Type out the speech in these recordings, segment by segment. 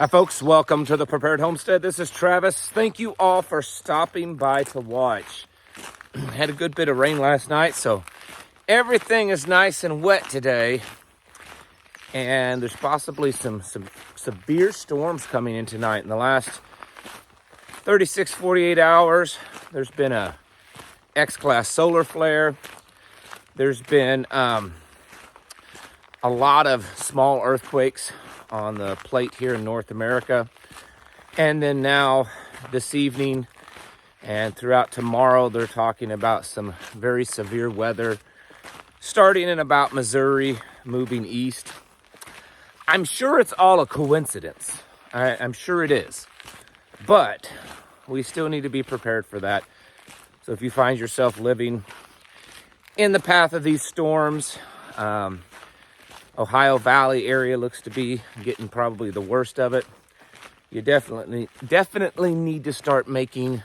Hi folks, welcome to the Prepared Homestead. This is Travis. Thank you all for stopping by to watch. Had a good bit of rain last night, so everything is nice and wet today. And there's possibly some severe storms coming in tonight. In the last 36, 48 hours, there's been a X-class solar flare. There's been a lot of small earthquakes on the plate here in North America. And then now this evening and throughout tomorrow, they're talking about some very severe weather starting in about Missouri, moving east. I'm sure it's all a coincidence. I'm sure it is. But we still need to be prepared for that. So if you find yourself living in the path of these storms, Ohio Valley area looks to be getting probably the worst of it. You definitely need to start making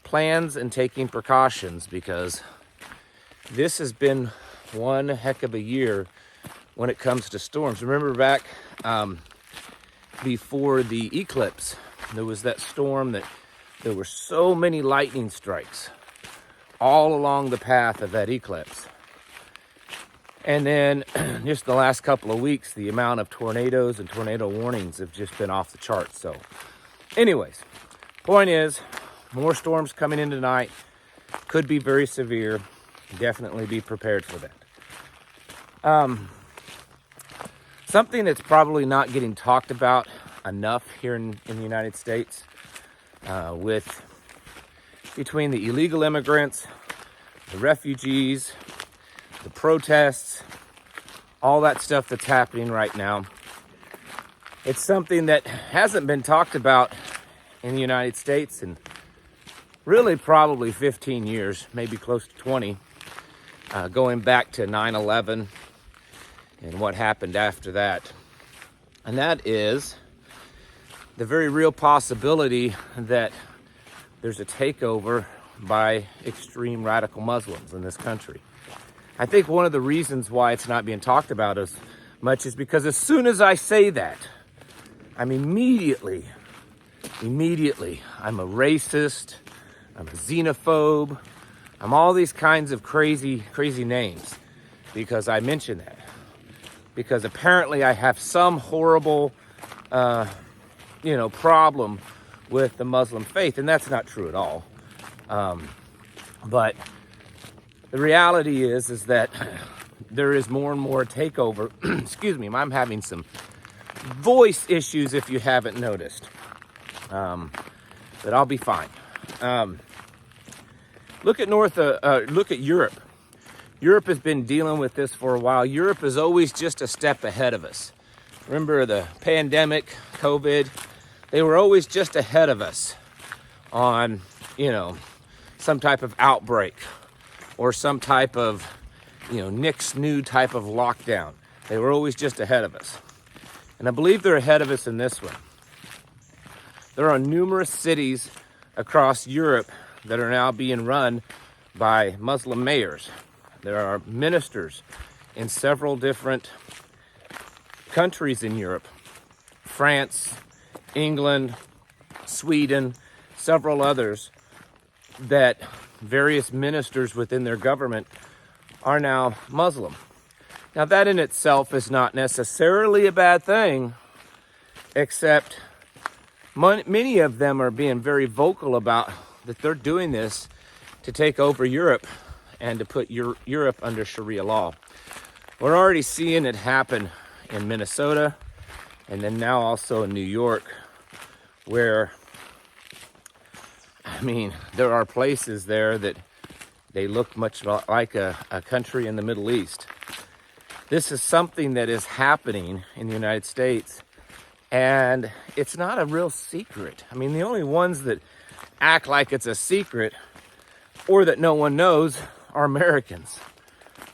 plans and taking precautions, because this has been one heck of a year when it comes to storms. Remember back before the eclipse, there was that storm that there were so many lightning strikes all along the path of that eclipse. And then just the last couple of weeks, the amount of tornadoes and tornado warnings have just been off the charts. So anyways, point is, more storms coming in tonight. Could be very severe. Definitely be prepared for that. Something that's probably not getting talked about enough here in the United States, between the illegal immigrants, the refugees, the protests, all that stuff that's happening right now. It's something that hasn't been talked about in the United States in really probably 15 years, maybe close to 20, going back to 9/11 and what happened after that. And that is the very real possibility that there's a takeover by extreme radical Muslims in this country. I think one of the reasons why it's not being talked about as much is because as soon as I say that, I'm immediately, I'm a racist, I'm a xenophobe, I'm all these kinds of crazy names because I mention that. Because apparently I have some horrible, problem with the Muslim faith, and that's not true at all. But the reality is that there is more and more takeover. Excuse me, I'm having some voice issues if you haven't noticed. But I'll be fine. Look at Europe. Europe has been dealing with this for a while. Europe is always just a step ahead of us. Remember the pandemic, COVID, they were always just ahead of us on, some type of outbreak or some type of, new type of lockdown. They were always just ahead of us. And I believe they're ahead of us in this one. There are numerous cities across Europe that are now being run by Muslim mayors. There are ministers in several different countries in Europe. France, England, Sweden, several others, that various ministers within their government are now Muslim. Now that in itself is not necessarily a bad thing, except many of them are being very vocal about that they're doing this to take over Europe and to put Europe under Sharia law. We're already seeing it happen in Minnesota and then now also in New York, where there are places there that they look much like a country in the Middle East. This is something that is happening in the United States, and it's not a real secret. The only ones that act like it's a secret or that no one knows are Americans.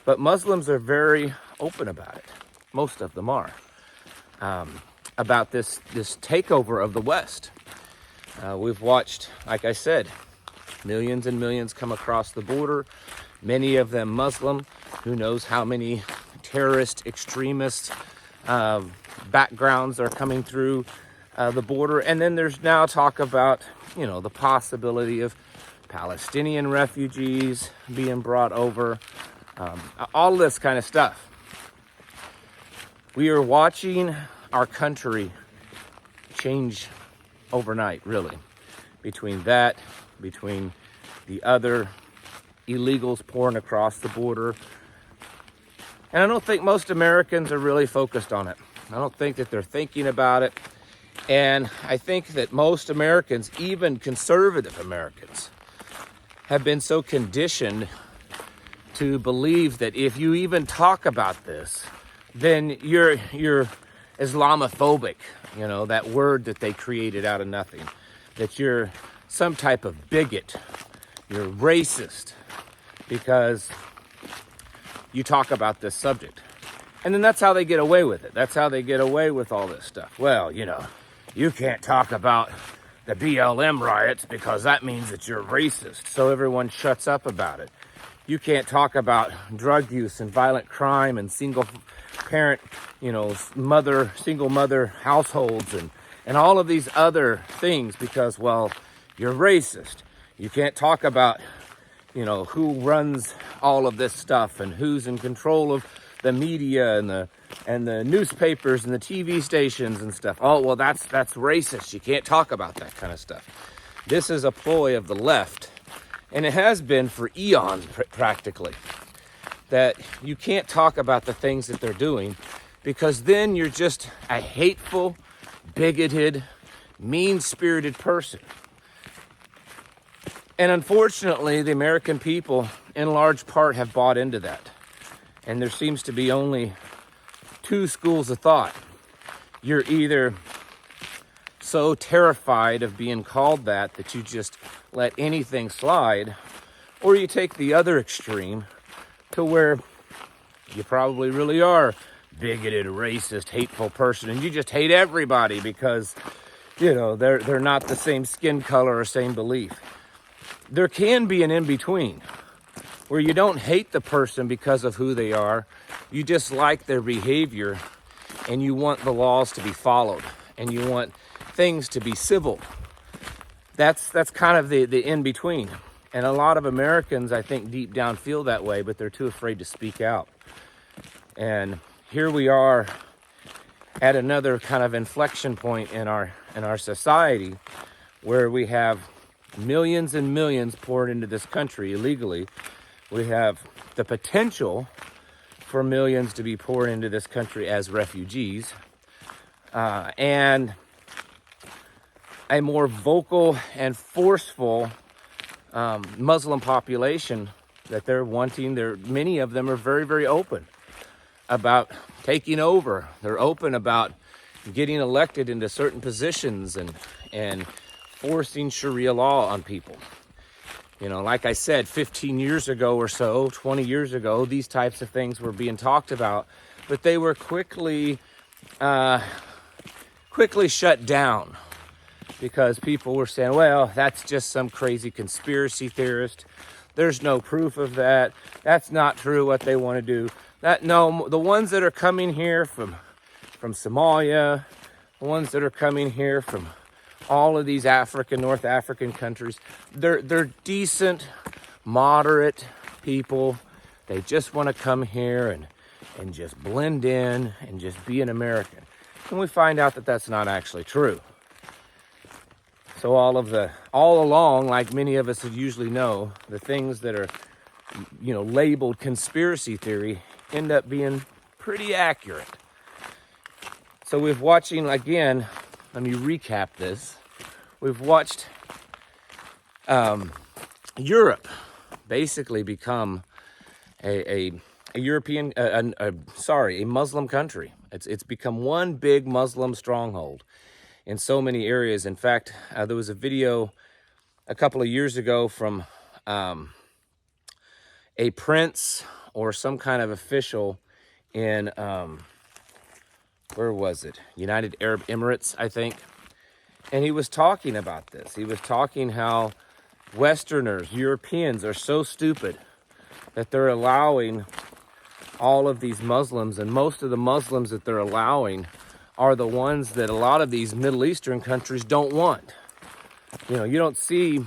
But Muslims are very open about it. Most of them are. About this takeover of the West. We've watched, like I said, millions and millions come across the border, many of them Muslim. Who knows how many terrorist, extremist backgrounds are coming through the border. And then there's now talk about, you know, the possibility of Palestinian refugees being brought over, all this kind of stuff. We are watching our country change overnight, really. Between that, between the other illegals pouring across the border. And I don't think most Americans are really focused on it. I don't think that they're thinking about it. And I think that most Americans, even conservative Americans, have been so conditioned to believe that if you even talk about this, then you're Islamophobic, you know, that word that they created out of nothing, that you're some type of bigot, you're racist because you talk about this subject. And then that's how they get away with it. That's how they get away with all this stuff. Well, you know, you can't talk about the BLM riots because that means that you're racist. So everyone shuts up about it. You can't talk about drug use and violent crime and single parent, you know, single mother households and all of these other things because, well, you're racist. You can't talk about, you know, who runs all of this stuff and who's in control of the media and the newspapers and the TV stations and stuff. Oh, well, that's racist. You can't talk about that kind of stuff. This is a ploy of the left, and it has been for eons practically, that you can't talk about the things that they're doing because then you're just a hateful, bigoted, mean-spirited person. And unfortunately, the American people, in large part, have bought into that. And there seems to be only two schools of thought. You're either so terrified of being called that you just let anything slide, or you take the other extreme to where you probably really are bigoted, racist, hateful person, and you just hate everybody because, you know, they're not the same skin color or same belief. There can be an in-between where you don't hate the person because of who they are. You dislike their behavior and you want the laws to be followed and you want things to be civil. That's kind of the in-between. And a lot of Americans, I think, deep down feel that way, but they're too afraid to speak out. And here we are at another kind of inflection point in our society where we have millions and millions poured into this country illegally. We have the potential for millions to be poured into this country as refugees, and a more vocal and forceful Muslim population that they're wanting. Many of them are very, very open about taking over. They're open about getting elected into certain positions and forcing Sharia law on people. You know, like I said, 15 years ago or so, 20 years ago, these types of things were being talked about, but they were quickly shut down because people were saying, well, that's just some crazy conspiracy theorist. There's no proof of that. That's not true what they want to do. No, the ones that are coming here from Somalia, the ones that are coming here from all of these North African countries, they're decent, moderate people. They just want to come here and just blend in and just be an American. And we find out that that's not actually true. So all along, like many of us usually know, the things that are, you know, labeled conspiracy theory end up being pretty accurate. So we've watching, again, let me recap this. We've watched Europe basically become a Muslim country. It's become one big Muslim stronghold in so many areas. In fact, there was a video a couple of years ago from a prince or some kind of official in where was it? United Arab Emirates, I think. And he was talking about this. He was talking how Westerners, Europeans, are so stupid that they're allowing all of these Muslims, and most of the Muslims that they're allowing are the ones that a lot of these Middle Eastern countries don't want. You know, you don't see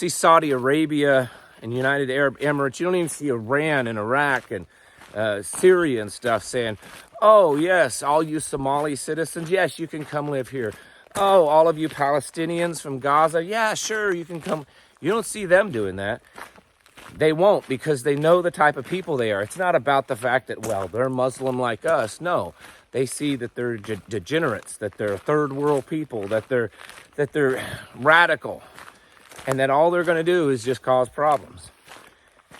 Saudi Arabia and United Arab Emirates. You don't even see Iran and Iraq and Syria and stuff saying, oh yes, all you Somali citizens, yes, you can come live here. Oh, all of you Palestinians from Gaza, yeah, sure, you can come. You don't see them doing that. They won't, because they know the type of people they are. It's not about the fact that, well, they're Muslim like us. No, they see that they're degenerates, that they're third world people, that they're radical, and that all they're going to do is just cause problems.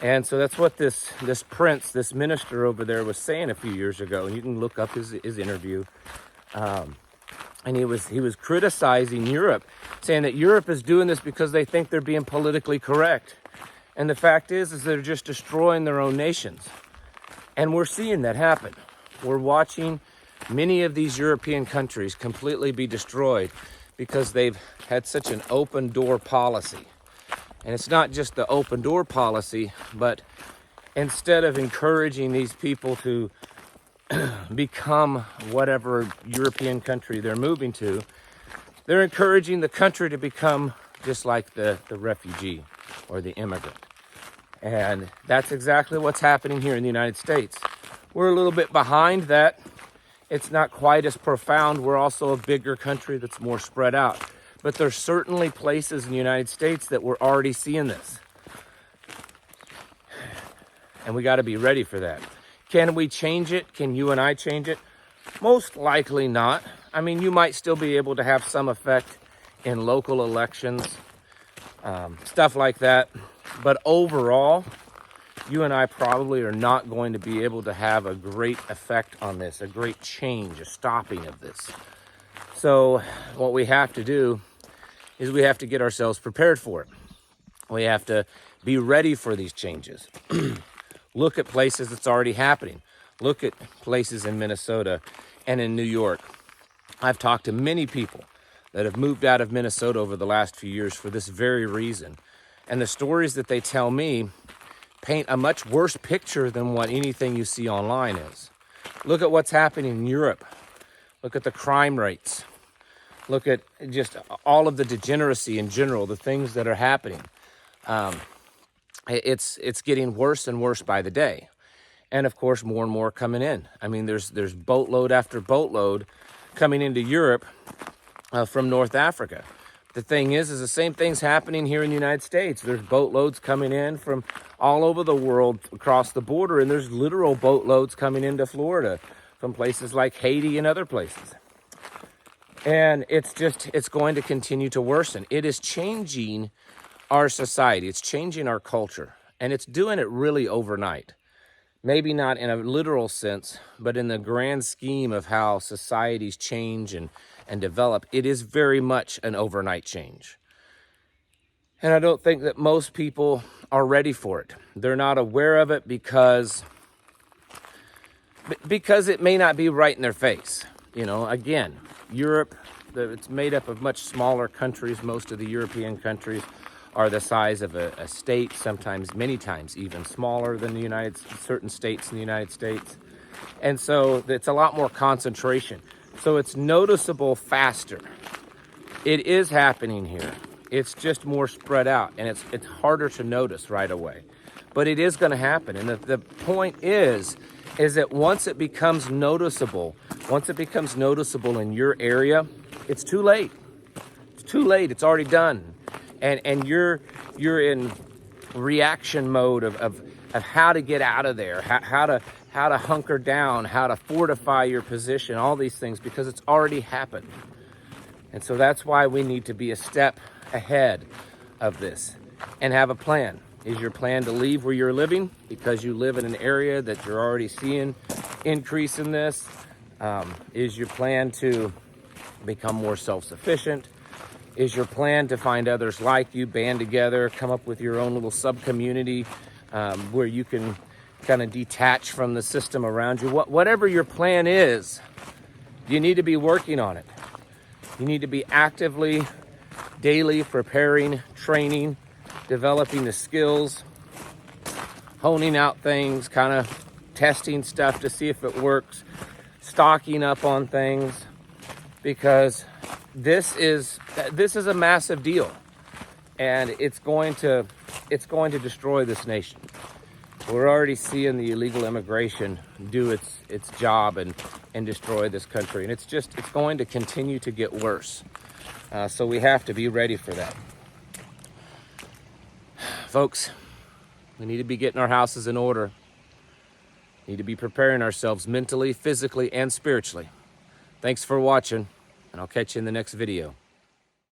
And so that's what this prince, this minister over there was saying a few years ago. And you can look up his interview. And he was criticizing Europe, saying that Europe is doing this because they think they're being politically correct. And the fact is they're just destroying their own nations. And we're seeing that happen. We're watching many of these European countries completely be destroyed because they've had such an open door policy. And it's not just the open door policy, but instead of encouraging these people to become whatever European country they're moving to, they're encouraging the country to become just like the refugee or the immigrant. And that's exactly what's happening here in the United States. We're a little bit behind that. It's not quite as profound. We're also a bigger country that's more spread out. But there's certainly places in the United States that we're already seeing this. And we got to be ready for that. Can we change it? Can you and I change it? Most likely not. I mean, you might still be able to have some effect in local elections, stuff like that. But overall, you and I probably are not going to be able to have a great effect on this, a great change, a stopping of this. So what we have to do is we have to get ourselves prepared for it. We have to be ready for these changes. Look at places that's already happening. Look at places in Minnesota and in New York. I've talked to many people that have moved out of Minnesota over the last few years for this very reason. And the stories that they tell me paint a much worse picture than what anything you see online is. Look at what's happening in Europe. Look at the crime rates. Look at just all of the degeneracy in general, the things that are happening. It's getting worse and worse by the day. And of course, more and more coming in. I mean, there's boatload after boatload coming into Europe from North Africa. The thing is the same thing's happening here in the United States. There's boatloads coming in from all over the world across the border, and there's literal boatloads coming into Florida from places like Haiti and other places. And it's going to continue to worsen. It is changing our society. It's changing our culture. And it's doing it really overnight. Maybe not in a literal sense, but in the grand scheme of how societies change and develop, it is very much an overnight change. And I don't think that most people are ready for it. They're not aware of it because it may not be right in their face. You know, again, Europe, it's made up of much smaller countries. Most of the European countries are the size of a state, sometimes many times even smaller than certain states in the United States. And so it's a lot more concentration. So it's noticeable faster. It is happening here. It's just more spread out, and it's harder to notice right away. But it is going to happen. And the point is that once it becomes noticeable in your area, it's too late. It's too late. It's already done. And you're in reaction mode of how to get out of there, how to hunker down, how to fortify your position, all these things, because it's already happened. And so that's why we need to be a step ahead of this and have a plan. Is your plan to leave where you're living because you live in an area that you're already seeing increase in this? Is your plan to become more self-sufficient? Is your plan to find others like you, band together, come up with your own little sub-community where you can kind of detach from the system around you? Whatever your plan is, you need to be working on it. You need to be actively, daily preparing, training, developing the skills, honing out things, kind of testing stuff to see if it works, stocking up on things, because this is a massive deal, and it's going to destroy this nation. We're already seeing the illegal immigration do its job and destroy this country, and it's going to continue to get worse. So we have to be ready for that. Folks, we need to be getting our houses in order. We need to be preparing ourselves mentally, physically, and spiritually. Thanks for watching, and I'll catch you in the next video.